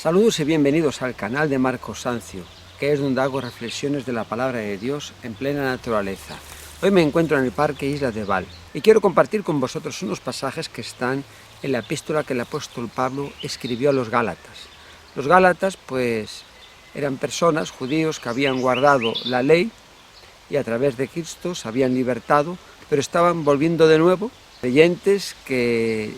Saludos y bienvenidos al canal de Marcos Sancio, que es donde hago reflexiones de la palabra de Dios en plena naturaleza. Hoy me encuentro en el Parque Isla de Val y quiero compartir con vosotros unos pasajes que están en la epístola que el apóstol Pablo escribió a los Gálatas. Los Gálatas, pues, eran personas, judíos, que habían guardado la ley y a través de Cristo se habían libertado, pero estaban volviendo de nuevo, creyentes que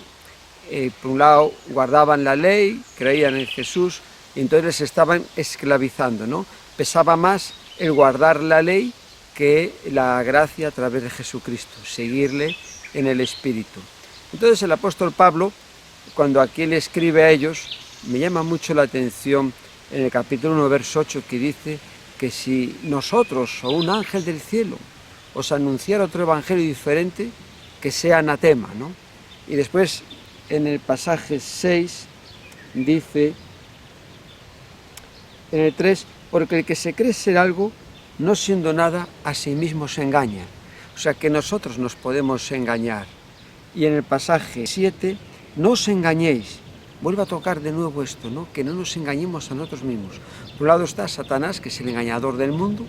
por un lado guardaban la ley, creían en Jesús y entonces les estaban esclavizando, ¿no? Pesaba más el guardar la ley que la gracia a través de Jesucristo, seguirle en el Espíritu. Entonces el apóstol Pablo, cuando aquí le escribe a ellos, me llama mucho la atención en el capítulo 1, verso 8, que dice que si nosotros o un ángel del cielo os anunciara otro evangelio diferente, que sea anatema, ¿no? Y después en el pasaje 6 dice, en el 3, porque el que se cree ser algo, no siendo nada, a sí mismo se engaña. O sea que nosotros nos podemos engañar. Y en el pasaje 7, no os engañéis. Vuelve a tocar de nuevo esto, ¿no? Que no nos engañemos a nosotros mismos. Por un lado está Satanás, que es el engañador del mundo,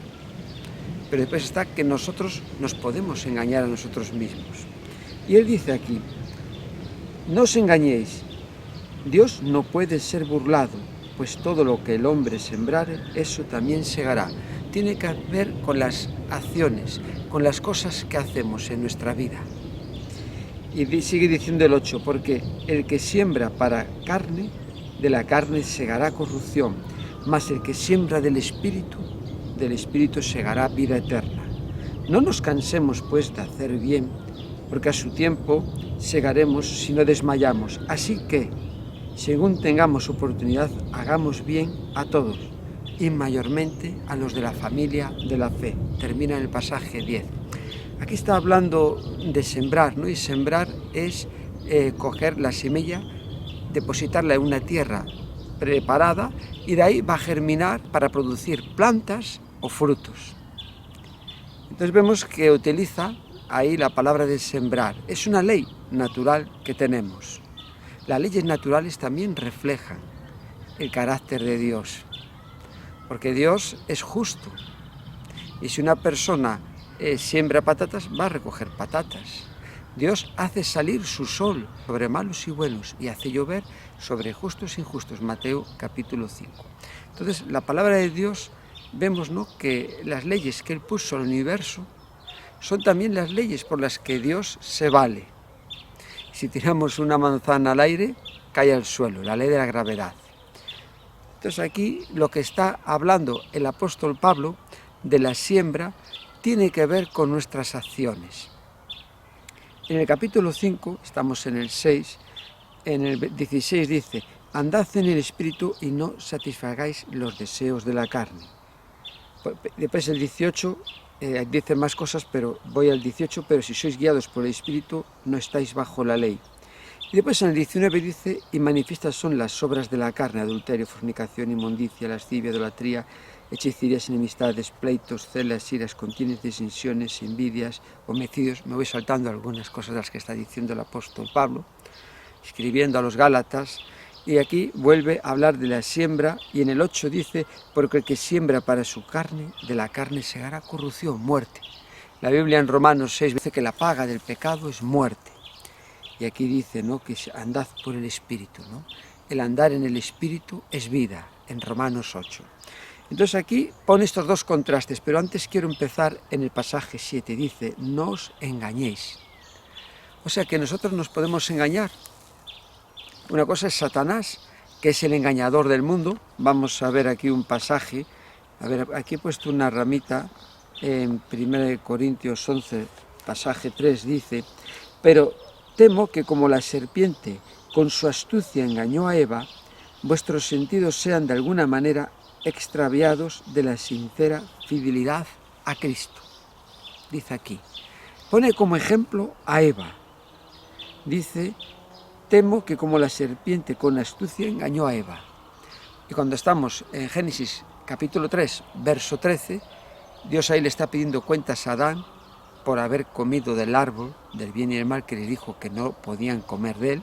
pero después está que nosotros nos podemos engañar a nosotros mismos. Y él dice aquí, no os engañéis, Dios no puede ser burlado, pues todo lo que el hombre sembrare, eso también segará. Tiene que ver con las acciones, con las cosas que hacemos en nuestra vida. Y sigue diciendo el 8, porque el que siembra para carne, de la carne segará corrupción, mas el que siembra del Espíritu segará vida eterna. No nos cansemos, pues, de hacer bien, porque a su tiempo segaremos si no desmayamos. Así que, según tengamos oportunidad, hagamos bien a todos, y mayormente a los de la familia de la fe. Termina en el pasaje 10. Aquí está hablando de sembrar, ¿no? Y sembrar es coger la semilla, depositarla en una tierra preparada, y de ahí va a germinar para producir plantas o frutos. Entonces vemos que utiliza ahí la palabra de sembrar. Es una ley natural que tenemos. Las leyes naturales también reflejan el carácter de Dios, porque Dios es justo. Y si una persona siembra patatas, va a recoger patatas. Dios hace salir su sol sobre malos y buenos y hace llover sobre justos e injustos. Mateo capítulo 5. Entonces, la palabra de Dios, vemos, ¿no?, que las leyes que Él puso al universo son también las leyes por las que Dios se vale. Si tiramos una manzana al aire, cae al suelo, la ley de la gravedad. Entonces aquí lo que está hablando el apóstol Pablo de la siembra tiene que ver con nuestras acciones. En el capítulo 5, estamos en el 6, en el 16 dice, andad en el Espíritu y no satisfagáis los deseos de la carne. Después el 18 dice más cosas, pero voy al 18, pero si sois guiados por el Espíritu, no estáis bajo la ley. Y después en el 19 dice, y manifiestas son las obras de la carne, adulterio, fornicación, inmundicia, lascivia, idolatría, hechicerías, enemistades, pleitos, celas, iras, contiendas, disensiones, envidias, homicidios. Me voy saltando algunas cosas de las que está diciendo el apóstol Pablo, escribiendo a los Gálatas. Y aquí vuelve a hablar de la siembra, y en el 8 dice, porque el que siembra para su carne, de la carne segará corrupción, muerte. La Biblia en Romanos 6 dice que la paga del pecado es muerte. Y aquí dice, ¿no?, que andad por el Espíritu, ¿no? El andar en el Espíritu es vida, en Romanos 8. Entonces aquí pone estos dos contrastes, pero antes quiero empezar en el pasaje 7. Dice, no os engañéis. O sea que nosotros nos podemos engañar. Una cosa es Satanás, que es el engañador del mundo. Vamos a ver aquí un pasaje. A ver, aquí he puesto una ramita en 1 Corintios 11, pasaje 3, dice, pero temo que como la serpiente con su astucia engañó a Eva, vuestros sentidos sean de alguna manera extraviados de la sincera fidelidad a Cristo. Dice aquí, pone como ejemplo a Eva. Dice, temo que como la serpiente con astucia engañó a Eva. Y cuando estamos en Génesis capítulo 3, verso 13, Dios ahí le está pidiendo cuentas a Adán por haber comido del árbol del bien y del mal, que le dijo que no podían comer de él.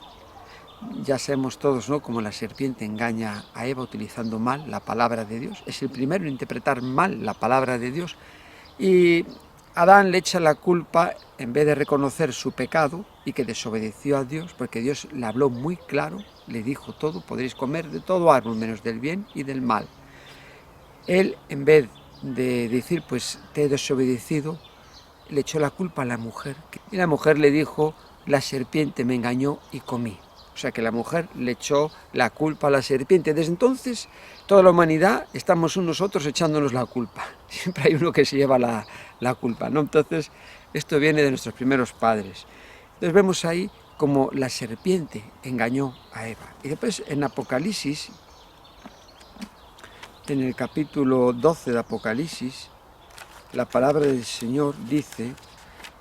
Ya sabemos todos, ¿no?, cómo la serpiente engaña a Eva utilizando mal la palabra de Dios. Es el primero en interpretar mal la palabra de Dios. Y Adán le echa la culpa, en vez de reconocer su pecado y que desobedeció a Dios, porque Dios le habló muy claro, le dijo todo: podréis comer de todo árbol menos del bien y del mal. Él, en vez de decir, pues te he desobedecido, le echó la culpa a la mujer. Y la mujer le dijo: la serpiente me engañó y comí. O sea que la mujer le echó la culpa a la serpiente. Desde entonces, toda la humanidad estamos unos otros echándonos la culpa. Siempre hay uno que se lleva la culpa, ¿no? Entonces, esto viene de nuestros primeros padres. Entonces vemos ahí como la serpiente engañó a Eva. Y después en Apocalipsis, en el capítulo 12 de Apocalipsis, la palabra del Señor dice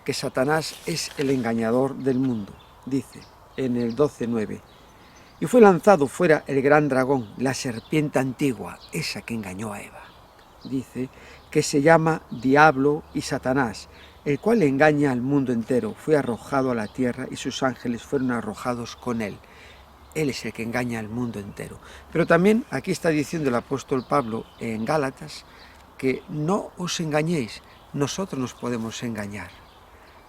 que Satanás es el engañador del mundo. Dice en el 12:9: y fue lanzado fuera el gran dragón, la serpiente antigua, esa que engañó a Eva. Dice que se llama Diablo y Satanás, el cual engaña al mundo entero. Fue arrojado a la tierra y sus ángeles fueron arrojados con él. Él es el que engaña al mundo entero. Pero también aquí está diciendo el apóstol Pablo en Gálatas que no os engañéis, nosotros nos podemos engañar.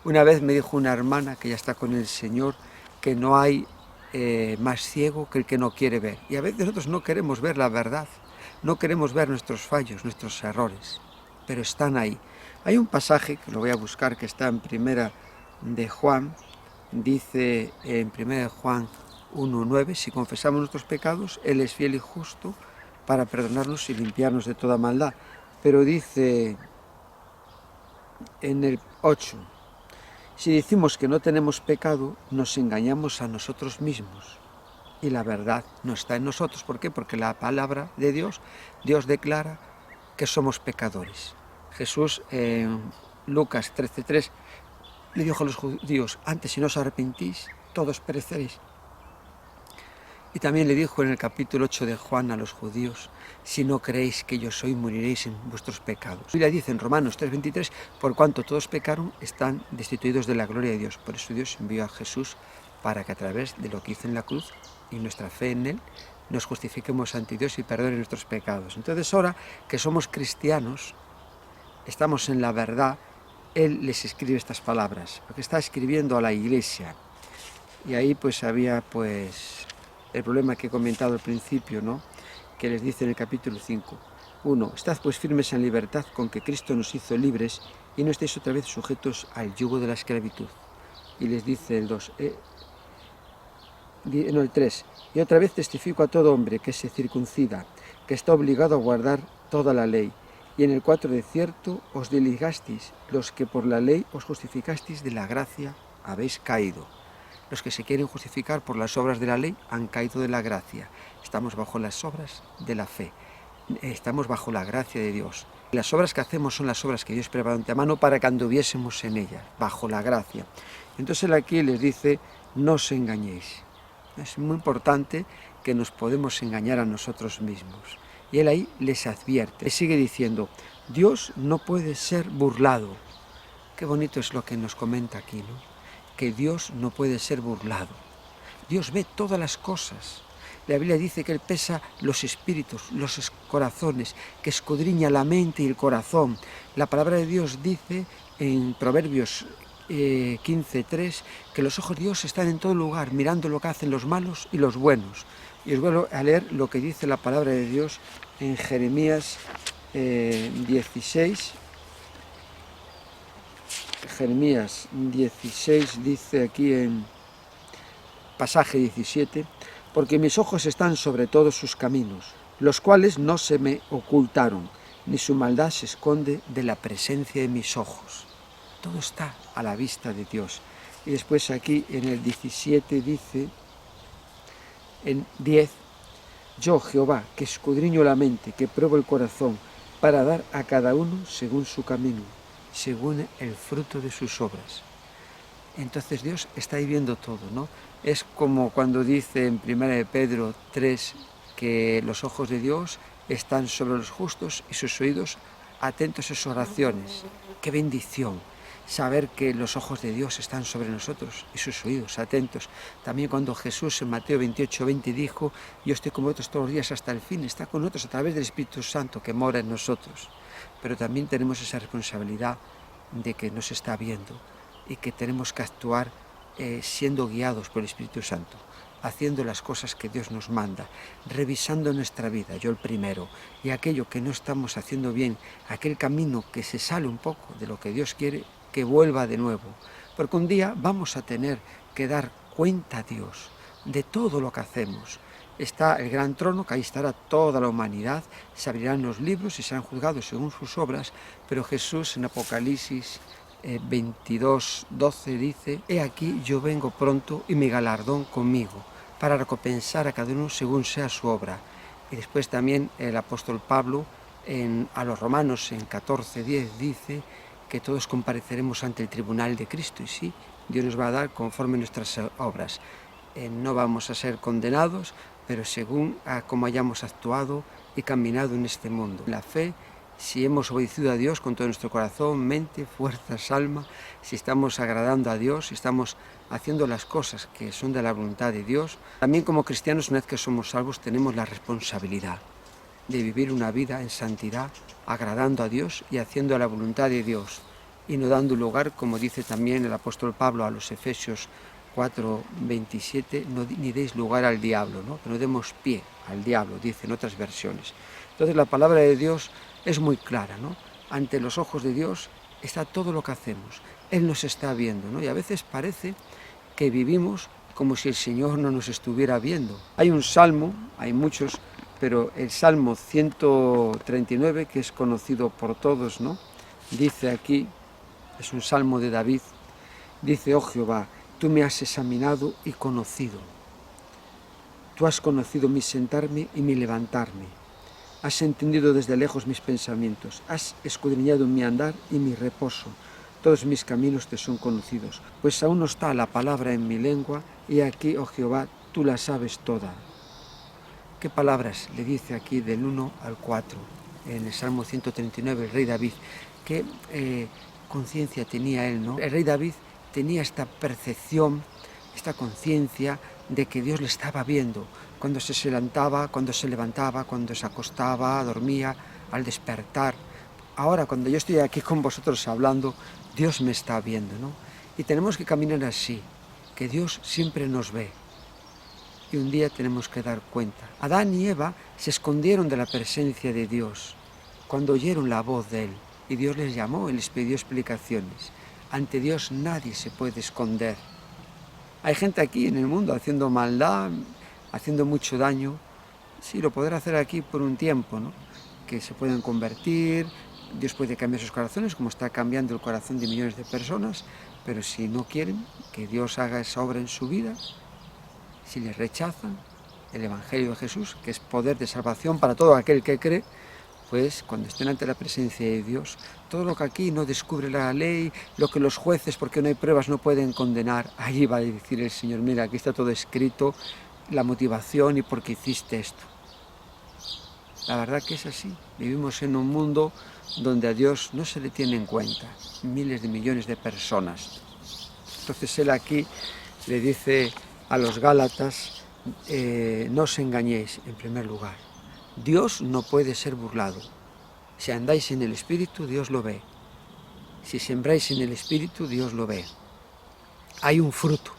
Una vez me dijo una hermana que ya está con el Señor que no hay más ciego que el que no quiere ver. Y a veces nosotros no queremos ver la verdad, no queremos ver nuestros fallos, nuestros errores, pero están ahí. Hay un pasaje que lo voy a buscar que está en Primera de Juan, dice en Primera de Juan 1:9: si confesamos nuestros pecados, Él es fiel y justo para perdonarnos y limpiarnos de toda maldad. Pero dice en el 8: si decimos que no tenemos pecado, nos engañamos a nosotros mismos y la verdad no está en nosotros. ¿Por qué? Porque la palabra de Dios, Dios declara que somos pecadores. Jesús en Lucas 13:3 le dijo a los judíos: antes, si no os arrepentís, todos pereceréis. Y también le dijo en el capítulo 8 de Juan a los judíos: si no creéis que yo soy, moriréis en vuestros pecados. Y le dice en Romanos 3:23: por cuanto todos pecaron, están destituidos de la gloria de Dios. Por eso Dios envió a Jesús para que a través de lo que hizo en la cruz y nuestra fe en Él, nos justifiquemos ante Dios y perdone nuestros pecados. Entonces, ahora que somos cristianos, estamos en la verdad, Él les escribe estas palabras, porque está escribiendo a la iglesia. Y ahí pues había el problema que he comentado al principio, ¿no?, que les dice en el capítulo 5. 1. Estad pues firmes en libertad con que Cristo nos hizo libres y no estéis otra vez sujetos al yugo de la esclavitud. Y les dice el 2. El 3. Y otra vez testifico a todo hombre que se circuncida, que está obligado a guardar toda la ley. Y en el 4: de cierto os desligasteis, los que por la ley os justificasteis de la gracia habéis caído. Los que se quieren justificar por las obras de la ley han caído de la gracia. Estamos bajo las obras de la fe. Estamos bajo la gracia de Dios. Las obras que hacemos son las obras que Dios preparó de antemano para que anduviésemos en ellas, bajo la gracia. Entonces él aquí les dice: no os engañéis. Es muy importante que nos podemos engañar a nosotros mismos. Y él ahí les advierte. Sigue diciendo: Dios no puede ser burlado. Qué bonito es lo que nos comenta aquí, ¿no? Que Dios no puede ser burlado. Dios ve todas las cosas. La Biblia dice que Él pesa los espíritus, los corazones, que escudriña la mente y el corazón. La palabra de Dios dice en Proverbios 15:3 que los ojos de Dios están en todo lugar, mirando lo que hacen los malos y los buenos. Y os vuelvo a leer lo que dice la palabra de Dios en Jeremías 16. Jeremías 16 dice aquí en pasaje 17: porque mis ojos están sobre todos sus caminos, los cuales no se me ocultaron, ni su maldad se esconde de la presencia de mis ojos. Todo está a la vista de Dios. Y después aquí en el 17 dice, en 10: yo, Jehová, que escudriño la mente, que pruebo el corazón, para dar a cada uno según su camino, según el fruto de sus obras. Entonces Dios está ahí viendo todo, ¿no? Es como cuando dice en 1 Pedro 3 que los ojos de Dios están sobre los justos y sus oídos atentos a sus oraciones. ¡Qué bendición! saber que los ojos de Dios están sobre nosotros y sus oídos atentos. También cuando Jesús en Mateo 28:20 dijo, yo estoy con vosotros todos los días hasta el fin, está con nosotros a través del Espíritu Santo que mora en nosotros. Pero también tenemos esa responsabilidad de que nos está viendo y que tenemos que actuar siendo guiados por el Espíritu Santo, haciendo las cosas que Dios nos manda, revisando nuestra vida, yo el primero, y aquello que no estamos haciendo bien, aquel camino que se sale un poco de lo que Dios quiere, que vuelva de nuevo, porque un día vamos a tener que dar cuenta a Dios de todo lo que hacemos. Está el gran trono, que ahí estará toda la humanidad, se abrirán los libros y serán juzgados según sus obras, pero Jesús en Apocalipsis 22:12 dice, he aquí yo vengo pronto y mi galardón conmigo, para recompensar a cada uno según sea su obra. Y después también el apóstol Pablo a los romanos en 14:10 dice que todos compareceremos ante el tribunal de Cristo, y sí, Dios nos va a dar conforme nuestras obras. No vamos a ser condenados, pero según a cómo hayamos actuado y caminado en este mundo. La fe, si hemos obedecido a Dios con todo nuestro corazón, mente, fuerzas, alma, si estamos agradando a Dios, si estamos haciendo las cosas que son de la voluntad de Dios. También como cristianos, una vez que somos salvos, tenemos la responsabilidad de vivir una vida en santidad, agradando a Dios y haciendo la voluntad de Dios, y no dando lugar, como dice también el apóstol Pablo a los Efesios 4:27, ni deis lugar al diablo, ¿no? Que no demos pie al diablo, dice en otras versiones. Entonces la palabra de Dios es muy clara, ¿no? Ante los ojos de Dios está todo lo que hacemos. Él nos está viendo, ¿no? Y a veces parece que vivimos como si el Señor no nos estuviera viendo. Hay un salmo, hay muchos, pero el Salmo 139, que es conocido por todos, ¿no? Dice aquí, es un salmo de David, dice, oh Jehová, tú me has examinado y conocido. Tú has conocido mi sentarme y mi levantarme. Has entendido desde lejos mis pensamientos. Has escudriñado mi andar y mi reposo. Todos mis caminos te son conocidos. Pues aún no está la palabra en mi lengua, y aquí, oh Jehová, tú la sabes toda. ¿Qué palabras le dice aquí del 1 al 4 en el Salmo 139 el rey David? ¿Qué conciencia tenía él, no? El rey David tenía esta percepción, esta conciencia de que Dios le estaba viendo cuando se levantaba, cuando se acostaba, dormía, al despertar. Ahora, cuando yo estoy aquí con vosotros hablando, Dios me está viendo, ¿no? Y tenemos que caminar así, que Dios siempre nos ve. Y un día tenemos que dar cuenta. Adán y Eva se escondieron de la presencia de Dios cuando oyeron la voz de Él. Y Dios les llamó y les pidió explicaciones. Ante Dios nadie se puede esconder. Hay gente aquí en el mundo haciendo maldad, haciendo mucho daño. Sí, lo podrá hacer aquí por un tiempo, ¿no? Que se pueden convertir, Dios puede cambiar sus corazones, como está cambiando el corazón de millones de personas, pero si no quieren que Dios haga esa obra en su vida, si les rechazan el Evangelio de Jesús, que es poder de salvación para todo aquel que cree, pues cuando estén ante la presencia de Dios, todo lo que aquí no descubre la ley, lo que los jueces, porque no hay pruebas, no pueden condenar, allí va a decir el Señor, mira, aquí está todo escrito, la motivación y por qué hiciste esto. La verdad que es así, vivimos en un mundo donde a Dios no se le tiene en cuenta, miles de millones de personas. Entonces Él aquí le dice a los Gálatas, no os engañéis en primer lugar. Dios no puede ser burlado. Si andáis en el Espíritu, Dios lo ve. Si sembráis en el Espíritu, Dios lo ve. Hay un fruto.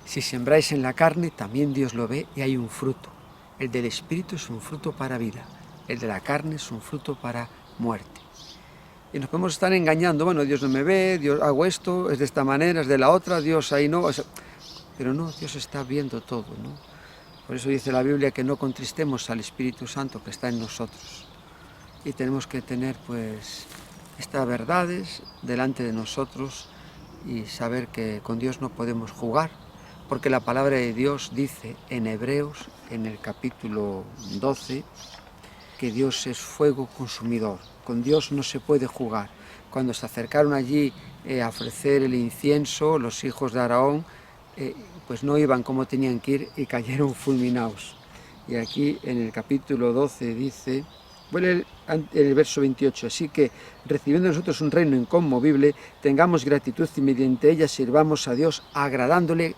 Si sembráis en la carne, también Dios lo ve y hay un fruto. El del Espíritu es un fruto para vida. El de la carne es un fruto para muerte. Y nos podemos estar engañando. Bueno, Dios no me ve, Dios hago esto, es de esta manera, es de la otra, Dios ahí no. Pero no, Dios está viendo todo, ¿no? Por eso dice la Biblia que no contristemos al Espíritu Santo que está en nosotros. Y tenemos que tener pues estas verdades delante de nosotros y saber que con Dios no podemos jugar, porque la palabra de Dios dice en Hebreos, en el capítulo 12, que Dios es fuego consumidor. Con Dios no se puede jugar. Cuando se acercaron allí a ofrecer el incienso, los hijos de Aarón, pues no iban como tenían que ir y cayeron fulminados. Y aquí en el capítulo 12 dice, Voy a leer el verso 28. Así que, recibiendo nosotros un reino inconmovible, tengamos gratitud y mediante ella sirvamos a Dios agradándole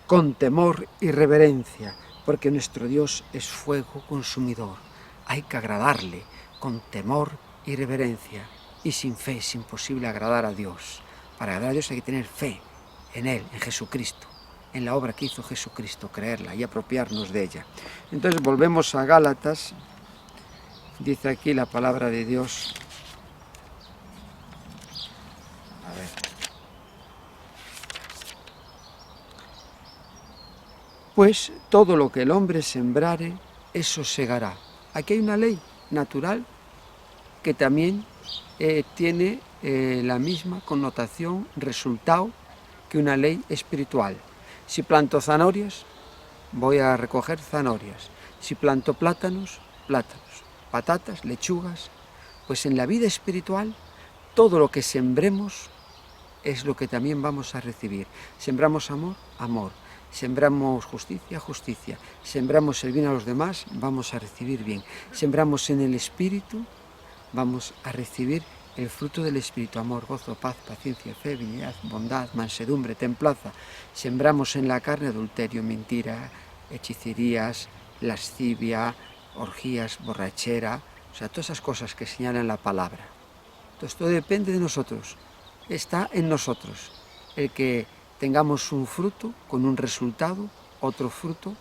con temor y reverencia, porque nuestro Dios es fuego consumidor. Hay que agradarle con temor y reverencia. Y sin fe es imposible agradar a Dios. Para agradar a Dios hay que tener fe en Él, en Jesucristo, en la obra que hizo Jesucristo, creerla y apropiarnos de ella. Entonces volvemos a Gálatas. Dice aquí la palabra de Dios. A ver. Pues todo lo que el hombre sembrare, eso segará. Aquí hay una ley natural que también tiene la misma connotación, resultado, que una ley espiritual. Si planto zanahorias, voy a recoger zanahorias. Si planto plátanos, plátanos. Patatas, lechugas. Pues en la vida espiritual, todo lo que sembremos es lo que también vamos a recibir. Sembramos amor, amor. Sembramos justicia, justicia. Sembramos el bien a los demás, vamos a recibir bien. Sembramos en el Espíritu, vamos a recibir el fruto del Espíritu: amor, gozo, paz, paciencia, fe, benignidad, bondad, mansedumbre, templanza. Sembramos en la carne adulterio, mentira, hechicerías, lascivia, orgías, borrachera, o sea, todas esas cosas que señalan la palabra. Entonces todo depende de nosotros, está en nosotros el que tengamos un fruto con un resultado, otro fruto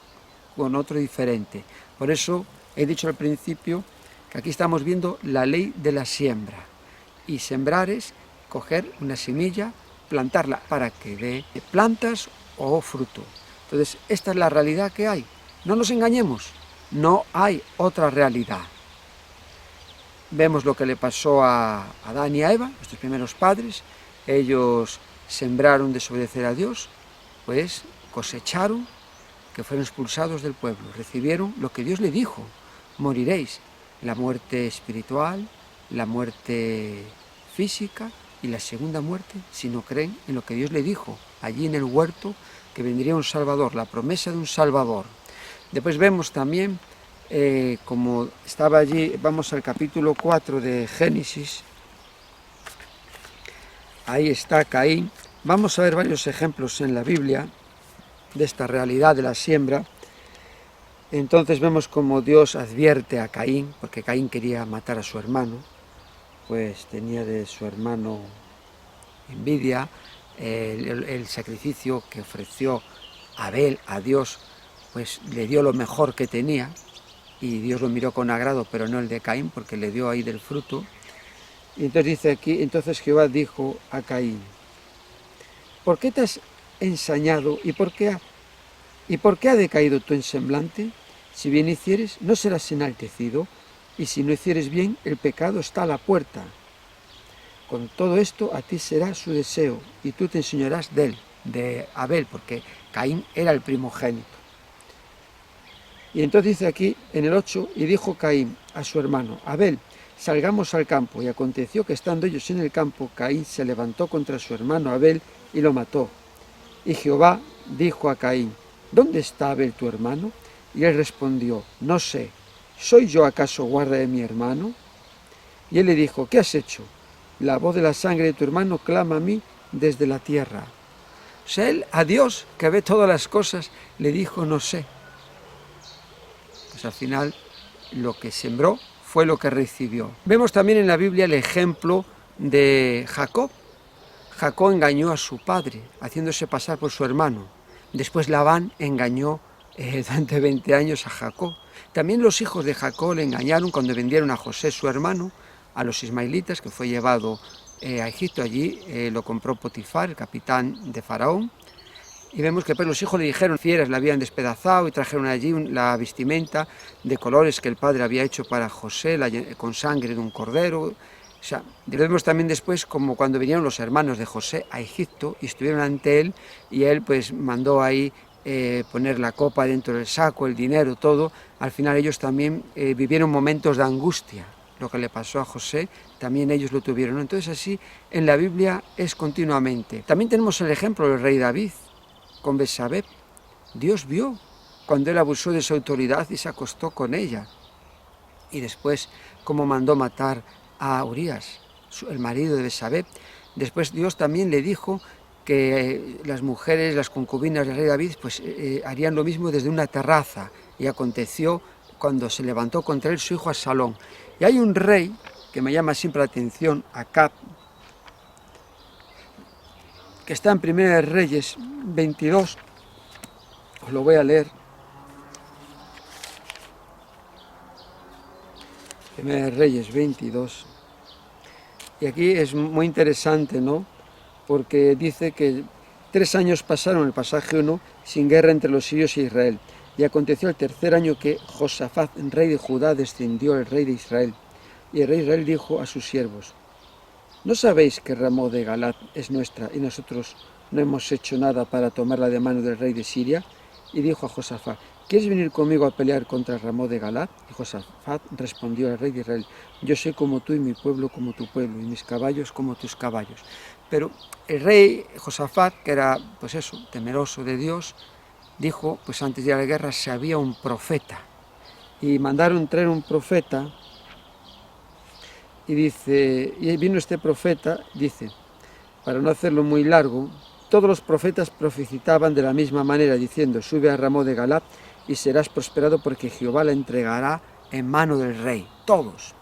con otro diferente. Por eso he dicho al principio que aquí estamos viendo la ley de la siembra. Y sembrar es coger una semilla, plantarla para que dé plantas o fruto. Entonces, esta es la realidad que hay. No nos engañemos, no hay otra realidad. Vemos lo que le pasó a Adán y a Eva, nuestros primeros padres. Ellos sembraron desobedecer a Dios, pues cosecharon que fueron expulsados del pueblo. Recibieron lo que Dios le dijo: moriréis. La muerte espiritual, la muerte física y la segunda muerte si no creen en lo que Dios le dijo allí en el huerto, que vendría un Salvador, la promesa de un Salvador. Después vemos también, como estaba allí, vamos al capítulo 4 de Génesis, ahí está Caín. Vamos a ver varios ejemplos en la Biblia de esta realidad de la siembra. Entonces vemos como Dios advierte a Caín, porque Caín quería matar a su hermano, pues tenía de su hermano envidia. El sacrificio que ofreció Abel a Dios, pues le dio lo mejor que tenía, y Dios lo miró con agrado, pero no el de Caín, porque le dio ahí del fruto. Y entonces dice aquí: entonces Jehová dijo a Caín: ¿por qué te has ensañado y por qué ha decaído tu semblante? Si bien hicieres, no serás enaltecido, y si no hicieres bien, el pecado está a la puerta. Con todo esto a ti será su deseo, y tú te enseñarás de él, de Abel, porque Caín era el primogénito. Y entonces dice aquí en el 8: y dijo Caín a su hermano Abel: salgamos al campo. Y aconteció que estando ellos en el campo, Caín se levantó contra su hermano Abel y lo mató. Y Jehová dijo a Caín: ¿dónde está Abel tu hermano? Y él respondió: no sé, ¿soy yo acaso guarda de mi hermano? Y él le dijo: ¿qué has hecho? La voz de la sangre de tu hermano clama a mí desde la tierra. O sea, él a Dios, que ve todas las cosas, le dijo: no sé. Pues al final lo que sembró fue lo que recibió. Vemos también en la Biblia el ejemplo de Jacob. Jacob engañó a su padre, haciéndose pasar por su hermano. Después Labán engañó durante 20 años a Jacob. También los hijos de Jacob le engañaron cuando vendieron a José, su hermano, a los ismaelitas, que fue llevado a Egipto. Allí lo compró Potifar, el capitán de Faraón. Y vemos que pues, los hijos le dijeron, fieras le habían despedazado y trajeron allí la vestimenta de colores que el padre había hecho para José, con sangre de un cordero. O sea, lo vemos también después como cuando vinieron los hermanos de José a Egipto y estuvieron ante él, y él pues mandó ahí poner la copa dentro del saco, el dinero, todo. Al final ellos también vivieron momentos de angustia. Lo que le pasó a José, también ellos lo tuvieron. Entonces así en la Biblia es continuamente. También tenemos el ejemplo del rey David con Betsabé. Dios vio cuando él abusó de su autoridad y se acostó con ella. y después cómo mandó matar a Urías, el marido de Betsabé. Después Dios también le dijo que las mujeres, las concubinas del rey David, pues harían lo mismo desde una terraza, y aconteció cuando se levantó contra él su hijo Absalón. Y hay un rey que me llama siempre la atención, Acab, que está en 1 Reyes 22, os lo voy a leer. 1 Reyes 22. Y aquí es muy interesante, ¿no? Porque dice que 3 años pasaron, el pasaje 1, sin guerra entre los sirios e Israel. Y aconteció el 3er año que Josafat, rey de Judá, descendió al rey de Israel. Y el rey de Israel dijo a sus siervos: ¿no sabéis que Ramot de Galat es nuestra y nosotros no hemos hecho nada para tomarla de mano del rey de Siria? Y dijo a Josafat: ¿quieres venir conmigo a pelear contra Ramot de Galat? Y Josafat respondió al rey de Israel: yo soy como tú y mi pueblo como tu pueblo y mis caballos como tus caballos. Pero el rey Josafat, que era pues eso, temeroso de Dios, dijo, pues antes de ir a la guerra se había un profeta. Y mandaron traer un profeta. Y dice, y vino este profeta, dice, para no hacerlo muy largo, todos los profetas profetizaban de la misma manera, diciendo: sube a Ramot de Galat y serás prosperado porque Jehová la entregará en mano del rey. Todos.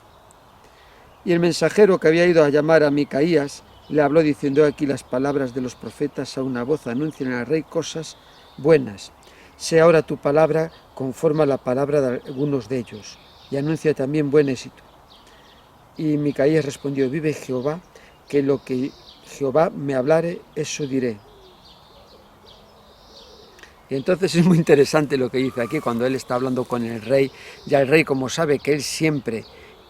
Y el mensajero que había ido a llamar a Micaías le habló diciendo: aquí las palabras de los profetas a una voz anuncian al rey cosas buenas. Sea ahora tu palabra conforme a la palabra de algunos de ellos, y anuncia también buen éxito. Y Micaías respondió: vive Jehová, que lo que Jehová me hablare, eso diré. Y entonces es muy interesante lo que dice aquí, cuando él está hablando con el rey. Ya el rey, como sabe que él siempre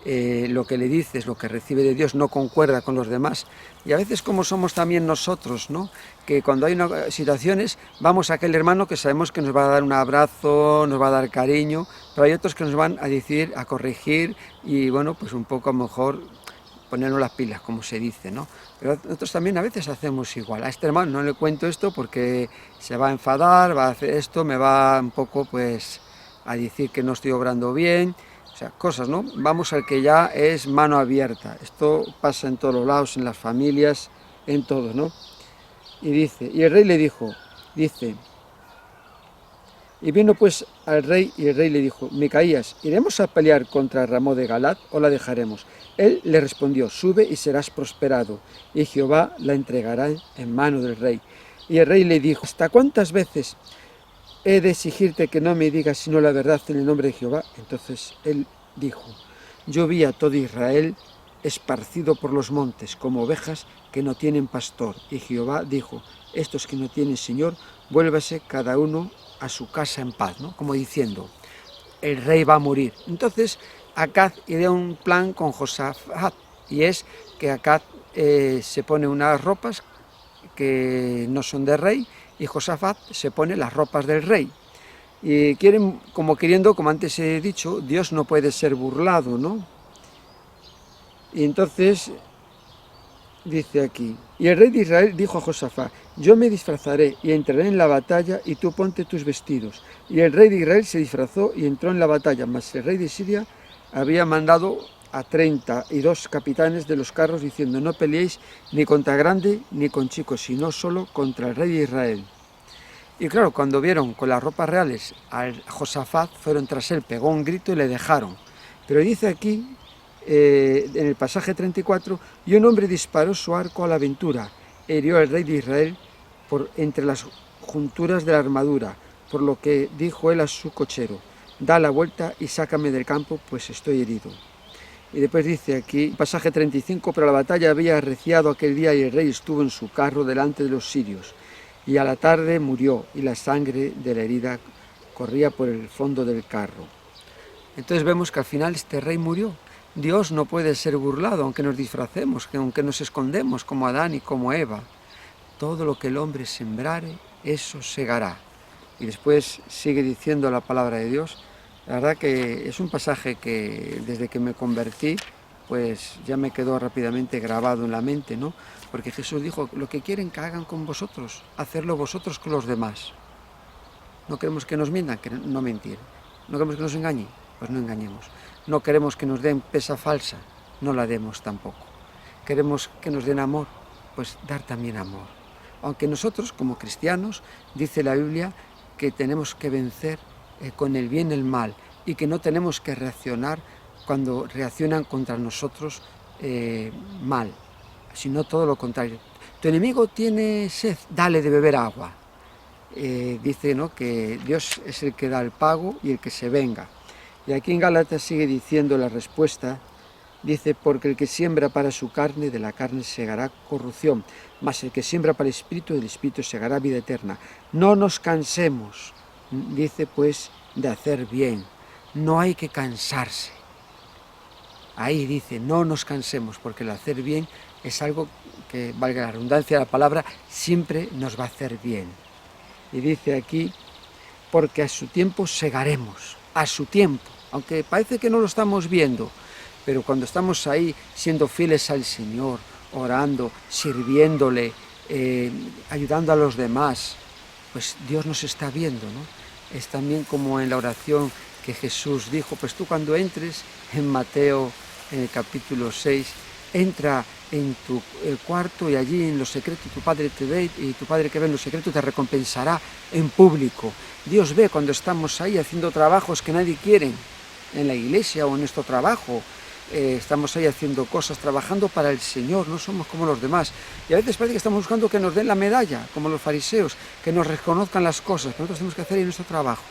lo que le dice es lo que recibe de Dios, no concuerda con los demás. Y a veces como somos también nosotros, ¿no? Que cuando hay situaciones vamos a aquel hermano que sabemos que nos va a dar un abrazo, nos va a dar cariño, pero hay otros que nos van a decir, a corregir y bueno, pues un poco a lo mejor ponernos las pilas, como se dice, ¿no? Pero nosotros también a veces hacemos igual. A este hermano no le cuento esto porque se va a enfadar, va a hacer esto, me va un poco pues a decir que no estoy obrando bien. O sea, cosas, ¿no? Vamos al que ya es mano abierta. Esto pasa en todos los lados, en las familias, en todos, ¿no? Y dice, y el rey le dijo, y vino pues al rey, y el rey le dijo: Micaías, ¿iremos a pelear contra Ramot de Galat o la dejaremos? Él le respondió: sube y serás prosperado, y Jehová la entregará en mano del rey. Y el rey le dijo: ¿hasta cuántas veces he de exigirte que no me digas sino la verdad en el nombre de Jehová? Entonces él dijo: yo vi a todo Israel esparcido por los montes, como ovejas que no tienen pastor. Y Jehová dijo: estos que no tienen señor, vuélvase cada uno a su casa en paz, ¿no? Como diciendo, el rey va a morir. Entonces Acaz idea un plan con Josafat, y es que Acaz se pone unas ropas que no son de rey, y Josafat se pone las ropas del rey. Y quieren, como queriendo, como antes he dicho, Dios no puede ser burlado, ¿no? Y entonces dice aquí, y el rey de Israel dijo a Josafat: yo me disfrazaré y entraré en la batalla, y tú ponte tus vestidos. Y el rey de Israel se disfrazó y entró en la batalla, mas el rey de Siria había mandado a 32 capitanes de los carros, diciendo: no peleéis ni contra grande ni con chicos, sino solo contra el rey de Israel. Y claro, cuando vieron con las ropas reales a Josafat, fueron tras él, pegó un grito y le dejaron. Pero dice aquí, en el pasaje 34, y un hombre disparó su arco a la aventura, hirió al rey de Israel por entre las junturas de la armadura, por lo que dijo él a su cochero: da la vuelta y sácame del campo, pues estoy herido. Y después dice aquí, pasaje 35, pero la batalla había arreciado aquel día y el rey estuvo en su carro delante de los sirios. Y a la tarde murió, y la sangre de la herida corría por el fondo del carro. Entonces vemos que al final este rey murió. Dios no puede ser burlado, aunque nos disfracemos, aunque nos escondemos como Adán y como Eva. Todo lo que el hombre sembrare, eso segará. Y después sigue diciendo la palabra de Dios. La verdad que es un pasaje que desde que me convertí, pues ya me quedó rápidamente grabado en la mente, ¿no? Porque Jesús dijo: lo que quieren que hagan con vosotros, hacerlo vosotros con los demás. No queremos que nos mientan, que no mentir. No queremos que nos engañen, pues no engañemos. No queremos que nos den pesa falsa, no la demos tampoco. Queremos que nos den amor, pues dar también amor. Aunque nosotros, como cristianos, dice la Biblia que tenemos que vencer con el bien el mal y que no tenemos que reaccionar cuando reaccionan contra nosotros mal, sino todo lo contrario. Tu enemigo tiene sed, dale de beber agua. Dice, ¿no?, que Dios es el que da el pago y el que se venga. Y aquí en Gálatas sigue diciendo la respuesta, dice, porque el que siembra para su carne, de la carne segará corrupción, mas el que siembra para el Espíritu, del Espíritu segará vida eterna. No nos cansemos, dice, pues, de hacer bien. No hay que cansarse. Ahí dice, no nos cansemos, porque el hacer bien es algo que, valga la redundancia de la palabra, siempre nos va a hacer bien. Y dice aquí, porque a su tiempo segaremos, a su tiempo, aunque parece que no lo estamos viendo, pero cuando estamos ahí siendo fieles al Señor, orando, sirviéndole, ayudando a los demás, pues Dios nos está viendo, ¿no? Es también como en la oración que Jesús dijo, pues tú cuando entres en Mateo, en el capítulo 6, entra en tu cuarto y allí en lo secreto tu Padre te ve y tu Padre que ve en lo secreto te recompensará en público. Dios ve cuando estamos ahí haciendo trabajos que nadie quiere en la iglesia o en nuestro trabajo. Estamos ahí haciendo cosas, trabajando para el Señor, no somos como los demás. Y a veces parece que estamos buscando que nos den la medalla, como los fariseos, que nos reconozcan las cosas, que nosotros tenemos que hacer en nuestro trabajo.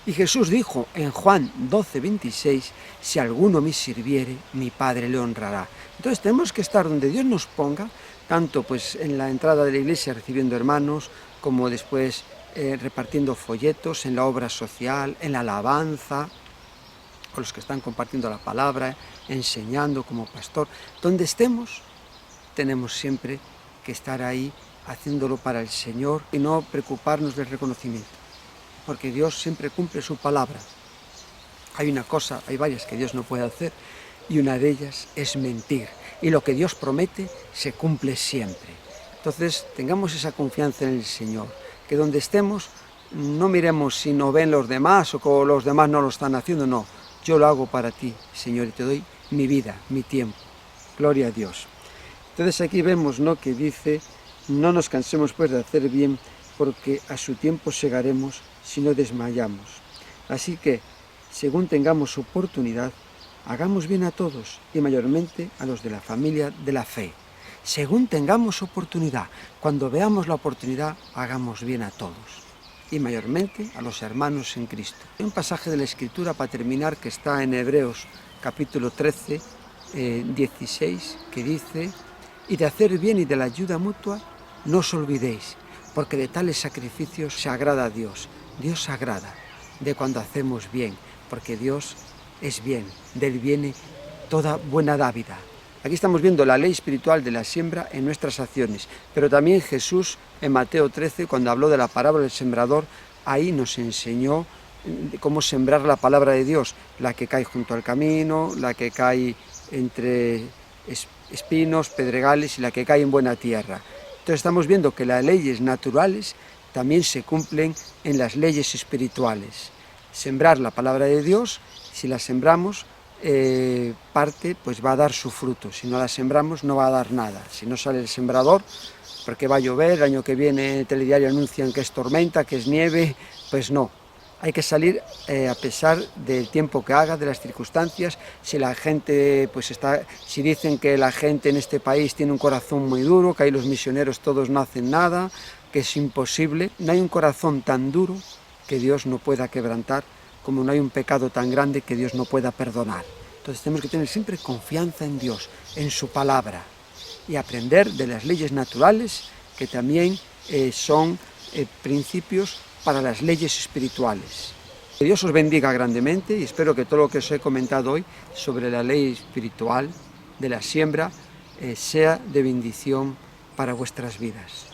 Y Jesús dijo en Juan 12:26, si alguno me sirviere, mi Padre le honrará. Entonces tenemos que estar donde Dios nos ponga, tanto pues en la entrada de la iglesia recibiendo hermanos, como después repartiendo folletos, en la obra social, en la alabanza, con los que están compartiendo la palabra, enseñando como pastor. Donde estemos, tenemos siempre que estar ahí haciéndolo para el Señor y no preocuparnos del reconocimiento, porque Dios siempre cumple su palabra. Hay varias que Dios no puede hacer, y una de ellas es mentir. Y lo que Dios promete se cumple siempre. Entonces, tengamos esa confianza en el Señor, que donde estemos, no miremos si no ven los demás o que los demás no lo están haciendo, no. Yo lo hago para ti, Señor, y te doy mi vida, mi tiempo. Gloria a Dios. Entonces aquí vemos, ¿no?, que dice, no nos cansemos pues de hacer bien, porque a su tiempo segaremos si no desmayamos. Así que, según tengamos oportunidad, hagamos bien a todos y mayormente a los de la familia de la fe. Según tengamos oportunidad, cuando veamos la oportunidad, hagamos bien a todos y mayormente a los hermanos en Cristo. Hay un pasaje de la Escritura para terminar que está en Hebreos capítulo 13, 16, que dice, y de hacer bien y de la ayuda mutua no os olvidéis, porque de tales sacrificios se agrada a Dios. Dios se agrada de cuando hacemos bien, porque Dios es bien, de Él viene toda buena dádiva. Aquí estamos viendo la ley espiritual de la siembra en nuestras acciones, pero también Jesús en Mateo 13, cuando habló de la parábola del sembrador, ahí nos enseñó cómo sembrar la palabra de Dios, la que cae junto al camino, la que cae entre espinos, pedregales y la que cae en buena tierra. Entonces estamos viendo que las leyes naturales también se cumplen en las leyes espirituales. Sembrar la palabra de Dios, si la sembramos, parte pues va a dar su fruto. Si no la sembramos no va a dar nada. Si no sale el sembrador, porque va a llover, el año que viene en telediario anuncian que es tormenta, que es nieve, pues no. Hay que salir a pesar del tiempo que haga, de las circunstancias. Si la gente si dicen que la gente en este país tiene un corazón muy duro, que ahí los misioneros todos no hacen nada, que es imposible, no hay un corazón tan duro que Dios no pueda quebrantar, como no hay un pecado tan grande que Dios no pueda perdonar. Entonces tenemos que tener siempre confianza en Dios, en su palabra, y aprender de las leyes naturales, que también son principios para las leyes espirituales. Que Dios os bendiga grandemente y espero que todo lo que os he comentado hoy sobre la ley espiritual de la siembra sea de bendición para vuestras vidas.